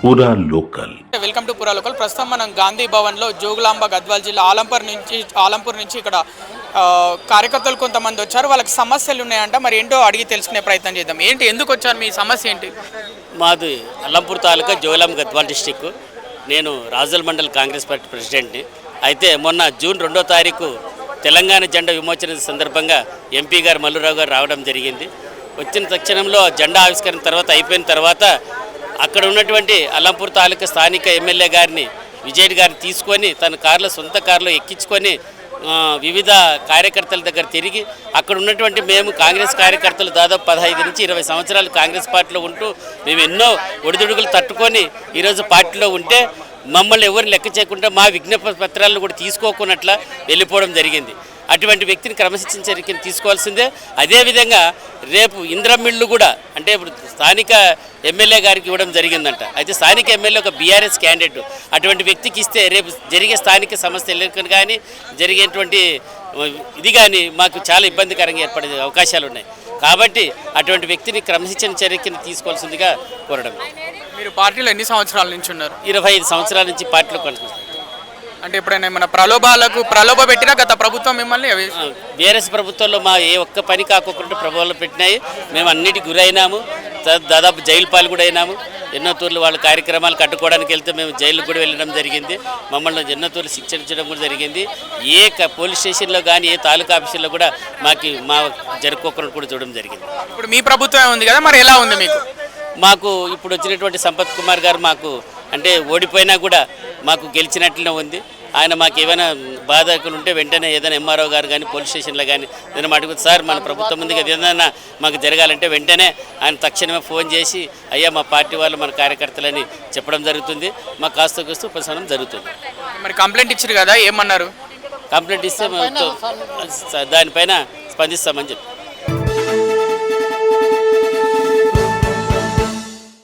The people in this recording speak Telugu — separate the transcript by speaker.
Speaker 1: పూరా లోకల్.
Speaker 2: వెల్కమ్ టు పురా లోకల్. ప్రస్తుతం మనం గాంధీ భవన్లో జోగులాంబ గద్వాల్ జిల్లా ఆలంపూర్ నుంచి ఇక్కడ కార్యకర్తలు కొంతమంది వచ్చారు. వాళ్ళకి సమస్యలు ఉన్నాయంట. మరి ఏంటో అడిగి తెలుసుకునే ప్రయత్నం చేద్దాం. ఏంటి, ఎందుకు వచ్చారు, మీ సమస్య ఏంటి?
Speaker 3: మాది అల్లంపూర్ తాలూకా జోగులాంబ గద్వాల్ డిస్టిక్. నేను రాజుల మండల్ కాంగ్రెస్ పార్టీ ప్రెసిడెంట్ని. అయితే మొన్న జూన్ 2వ తారీఖు తెలంగాణ జెండా విమోచన సందర్భంగా ఎంపీ గారు మల్లురావు గారు రావడం జరిగింది. వచ్చిన తక్షణంలో జెండా ఆవిష్కరణ తర్వాత అయిపోయిన తర్వాత అక్కడ ఉన్నటువంటి అల్లంపూర్ తాలూకా స్థానిక ఎమ్మెల్యే గారిని విజయ్ గారిని తీసుకొని తన కారులో సొంత కారులో ఎక్కించుకొని వివిధ కార్యకర్తల దగ్గర తిరిగి అక్కడ ఉన్నటువంటి మేము కాంగ్రెస్ కార్యకర్తలు దాదాపు 15 నుంచి 20 సంవత్సరాలు కాంగ్రెస్ పార్టీలో ఉంటూ మేము ఎన్నో ఒడిదుడుకులు తట్టుకొని ఈరోజు పార్టీలో ఉంటే మమ్మల్ని ఎవరు లెక్క చేయకుండా మా విజ్ఞప్తి పత్రాలను కూడా తీసుకోకున్నట్ల వెళ్ళిపోవడం జరిగింది. అటువంటి వ్యక్తిని క్రమశిక్షణ చర్యలు తీసుకోవాల్సిందే. అదేవిధంగా రేపు ఇంద్రమిళ్ళు కూడా అంటే ఇప్పుడు స్థానిక ఎమ్మెల్యే గారికి ఇవ్వడం జరిగిందంట. అయితే స్థానిక ఎమ్మెల్యే ఒక బీఆర్ఎస్ క్యాండిడేట్. అటువంటి వ్యక్తికి ఇస్తే రేపు జరిగే స్థానిక సమస్య ఎన్నికలు కానీ జరిగేటువంటి ఇది కానీ మాకు చాలా ఇబ్బందికరంగా ఏర్పడే అవకాశాలు ఉన్నాయి. కాబట్టి అటువంటి వ్యక్తిని క్రమశిక్షణ చర్య కింద తీసుకోవాల్సిందిగా కోరడం.
Speaker 2: మీరు పార్టీలో ఎన్ని సంవత్సరాల నుంచి ఉన్నారు?
Speaker 3: 25 సంవత్సరాల నుంచి పార్టీలో కొనసాగుతున్నారు.
Speaker 2: అంటే ఎప్పుడైనా ఏమైనా ప్రలోభ పెట్టినా గత ప్రభుత్వం మిమ్మల్ని?
Speaker 3: బీఆర్ఎస్ ప్రభుత్వంలో మా ఏ ఒక్క పని కాకుండా ప్రభావాలు పెట్టినాయి. మేము అన్నిటికి గురైనాము. దాదాపు జైలు పాలు కూడా అయినాము. ఎన్నో తూర్లు వాళ్ళ కార్యక్రమాలు కట్టుకోవడానికి వెళ్తే మేము జైలుకు కూడా వెళ్ళడం జరిగింది. మమ్మల్ని ఎన్నో తూర్లు శిక్షించడం కూడా జరిగింది. ఏ పోలీస్ స్టేషన్లో కానీ ఏ తాలూకా ఆఫీసుల్లో కూడా మా జరుపుకోకుండా కూడా చూడడం జరిగింది.
Speaker 2: ఇప్పుడు మీ ప్రభుత్వం ఉంది కదా, మరి ఎలా ఉంది మీకు?
Speaker 3: మాకు ఇప్పుడు వచ్చినటువంటి సంపత్ కుమార్ గారు మాకు అంటే ఓడిపోయినా కూడా మాకు గెలిచినట్లనే ఉంది. ఆయన మాకు ఏమైనా బాధకులు ఉంటే వెంటనే ఏదైనా ఎంఆర్ఓ గారు కానీ పోలీస్ స్టేషన్లో కానీ ఏదైనా మాట్లాడుతుంది, సార్ మన ప్రభుత్వం ఉంది కదా ఏదైనా మాకు జరగాలంటే వెంటనే ఆయన తక్షణమే ఫోన్ చేసి అయ్యా మా పార్టీ వాళ్ళు మన కార్యకర్తలని చెప్పడం జరుగుతుంది. మాకు కాస్త ఉపశమనం జరుగుతుంది.
Speaker 2: మరి కంప్లైంట్ ఇచ్చారు కదా, ఏమన్నారు?
Speaker 3: కంప్లైంట్ ఇస్తే దానిపైన స్పందిస్తామని చెప్పి